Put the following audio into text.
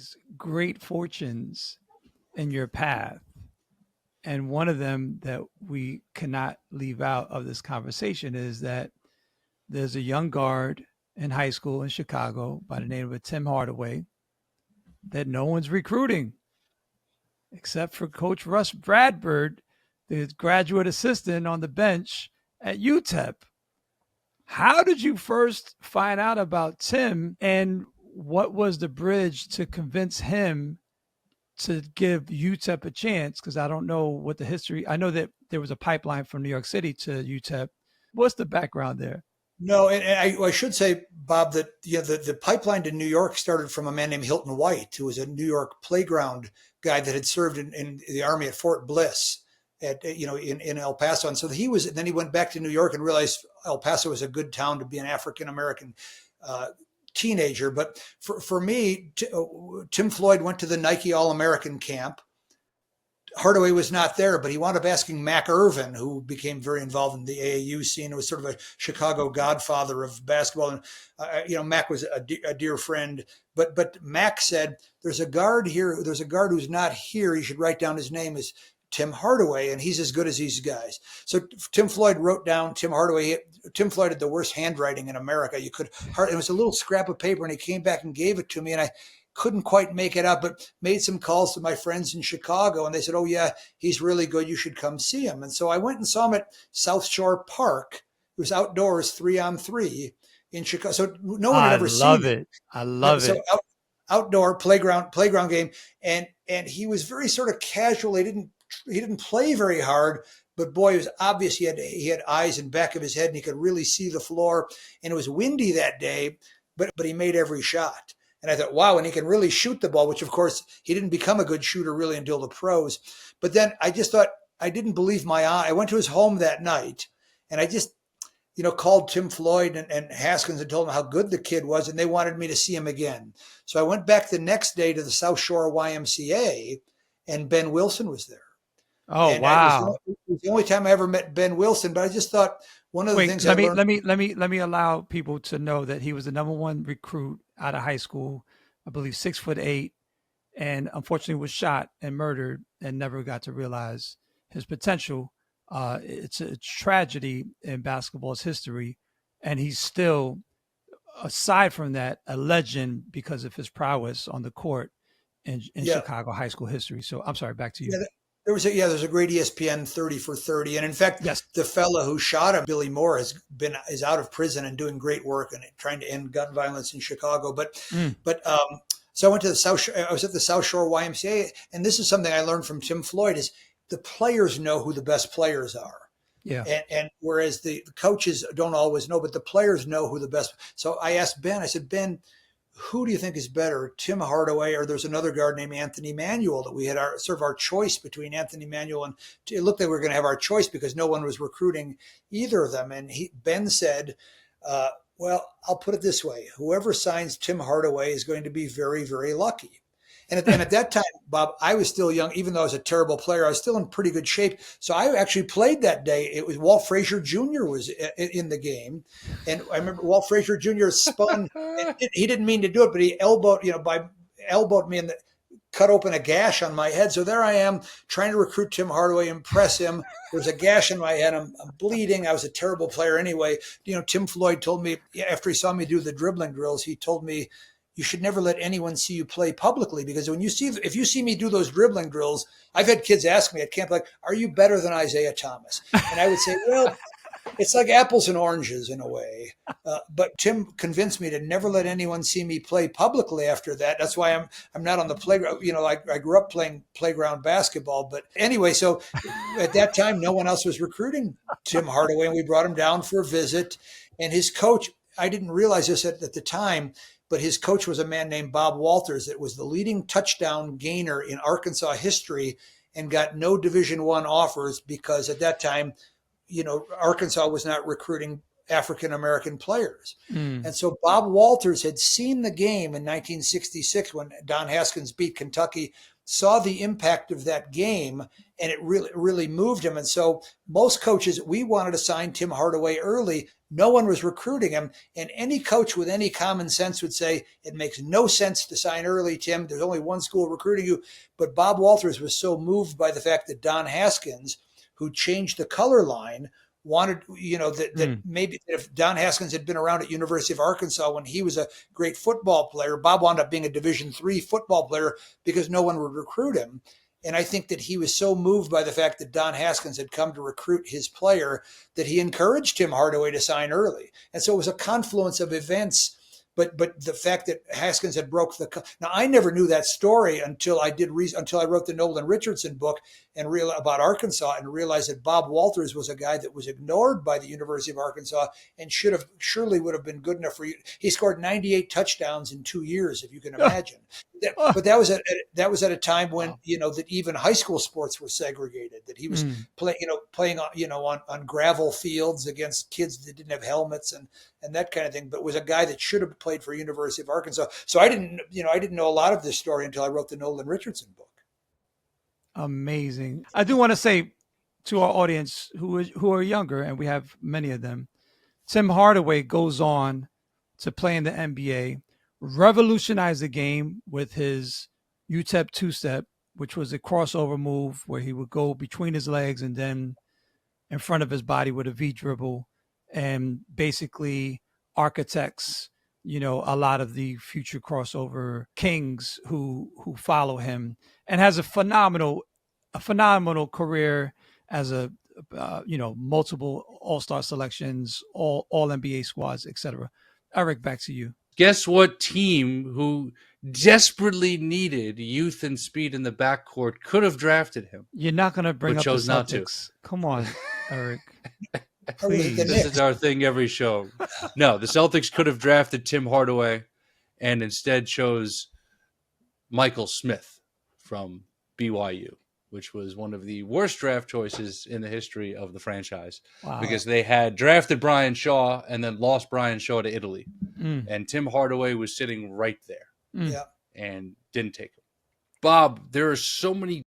these great fortunes in your path. And one of them that we cannot leave out of this conversation is that there's a young guard in high school in Chicago by the name of Tim Hardaway that no one's recruiting except for Coach Russ Bradford, the graduate assistant on the bench at UTEP. How did you first find out about Tim, and what was the bridge to convince him to give UTEP a chance? Because I don't know what the history. I know that there was a pipeline from New York City to UTEP. What's the background there? No, and I should say, Bob, that the pipeline to New York started from a man named Hilton White, who was a New York playground guy that had served in the Army at Fort Bliss in El Paso. And so then he went back to New York and realized El Paso was a good town to be an African American teenager. But for me, Tim Floyd went to the Nike All-American camp. Hardaway was not there, but he wound up asking Mac Irvin, who became very involved in the AAU scene. It was sort of a Chicago godfather of basketball. And, Mac was a dear friend. But Mac said, there's a guard here. There's a guard who's not here. You should write down his name is Tim Hardaway, and he's as good as these guys. So Tim Floyd wrote down Tim Hardaway. Tim Floyd had the worst handwriting in America. It was a little scrap of paper, and he came back and gave it to me, and I couldn't quite make it up, but made some calls to my friends in Chicago, and they said, oh yeah, he's really good. You should come see him. And so I went and saw him at South Shore Park. It was outdoors, 3-on-3 in Chicago. So no one had ever seen it. I love it. So outdoor playground game. And he was very sort of casual. He didn't play very hard, but boy, it was obvious he had eyes in the back of his head, and he could really see the floor. And it was windy that day, but he made every shot. And I thought, wow, and he can really shoot the ball, which of course he didn't become a good shooter really until the pros. But then I just thought, I didn't believe my eye. I went to his home that night, and I just, called Tim Floyd and Haskins and told them how good the kid was, and they wanted me to see him again. So I went back the next day to the South Shore YMCA, and Ben Wilson was there. Oh, and wow. It was the only time I ever met Ben Wilson, but I just thought one of the things let me allow people to know that he was the number one recruit out of high school, I believe 6'8", and unfortunately was shot and murdered and never got to realize his potential. It's a tragedy in basketball's history, and he's still, aside from that, a legend because of his prowess on the court in Chicago high school history. So I'm sorry, back to you. There's a great ESPN 30 for 30. And in fact, yes, the fellow who shot him, Billy Moore, is out of prison and doing great work and trying to end gun violence in Chicago. So I went to I was at the South Shore YMCA, and this is something I learned from Tim Floyd is the players know who the best players are. Yeah. And whereas the coaches don't always know, but the players know who the best. So I asked Ben, I said, Ben, who do you think is better, Tim Hardaway, or there's another guard named Anthony Manuel that we had our choice between Anthony Manuel, and it looked like we were going to have our choice because no one was recruiting either of them. And Ben said, well, I'll put it this way. Whoever signs Tim Hardaway is going to be very, very lucky. And at that time, Bob, I was still young, even though I was a terrible player. I was still in pretty good shape. So I actually played that day. It was Walt Frazier Jr. was in the game. And I remember Walt Frazier Jr. spun. He didn't mean to do it, but he elbowed me and cut open a gash on my head. So there I am trying to recruit Tim Hardaway, impress him. There's a gash in my head. I'm bleeding. I was a terrible player anyway. Tim Floyd told me after he saw me do the dribbling drills, he told me, you should never let anyone see you play publicly, because if you see me do those dribbling drills, I've had kids ask me at camp, like, are you better than Isaiah Thomas? And I would say, well, it's like apples and oranges in a way. But Tim convinced me to never let anyone see me play publicly after that. That's why I'm not on the playground. I grew up playing playground basketball. But anyway, so at that time, no one else was recruiting Tim Hardaway, and we brought him down for a visit. And his coach, I didn't realize this at the time, but his coach was a man named Bob Walters that was the leading touchdown gainer in Arkansas history and got no Division I offers because at that time, Arkansas was not recruiting African-American players. And so Bob Walters had seen the game in 1966 when Don Haskins beat Kentucky saw the impact of that game, and it really moved him. And so most coaches, we wanted to sign Tim Hardaway early. No one was recruiting him. And any coach with any common sense would say, it makes no sense to sign early, Tim. There's only one school recruiting you. But Bob Walters was so moved by the fact that Don Haskins, who changed the color line, wanted, that maybe if Don Haskins had been around at University of Arkansas when he was a great football player, Bob wound up being a Division III football player because no one would recruit him. And I think that he was so moved by the fact that Don Haskins had come to recruit his player that he encouraged Tim Hardaway to sign early. And so it was a confluence of events. But the fact that Haskins had now I never knew that story until I wrote the Nolan Richardson book and about Arkansas, and realized that Bob Walters was a guy that was ignored by the University of Arkansas and surely would have been good enough for you. He scored 98 touchdowns in 2 years, if you can imagine. But that was at a time when that even high school sports were segregated. That he was playing on gravel fields against kids that didn't have helmets and that kind of thing. But was a guy that should have played for University of Arkansas. So I didn't know a lot of this story until I wrote the Nolan Richardson book. Amazing. I do want to say to our audience who are younger, and we have many of them, Tim Hardaway goes on to play in the NBA, revolutionize the game with his UTEP two-step, which was a crossover move where he would go between his legs and then in front of his body with a V dribble, and basically architects, a lot of the future crossover kings who follow him, and has a phenomenal career as a multiple all-star selections, all NBA squads, etc. Eric, back to you. Guess what team who desperately needed youth and speed in the backcourt could have drafted him? You're not going to bring up the chose not to. Celtics. Come on, Eric. Please. This is our thing every show. No, the Celtics could have drafted Tim Hardaway and instead chose Michael Smith from BYU, which was one of the worst draft choices in the history of the franchise. Wow. Because they had drafted Brian Shaw and then lost Brian Shaw to Italy. And Tim Hardaway was sitting right there Yeah. and didn't take him. Bob, there are so many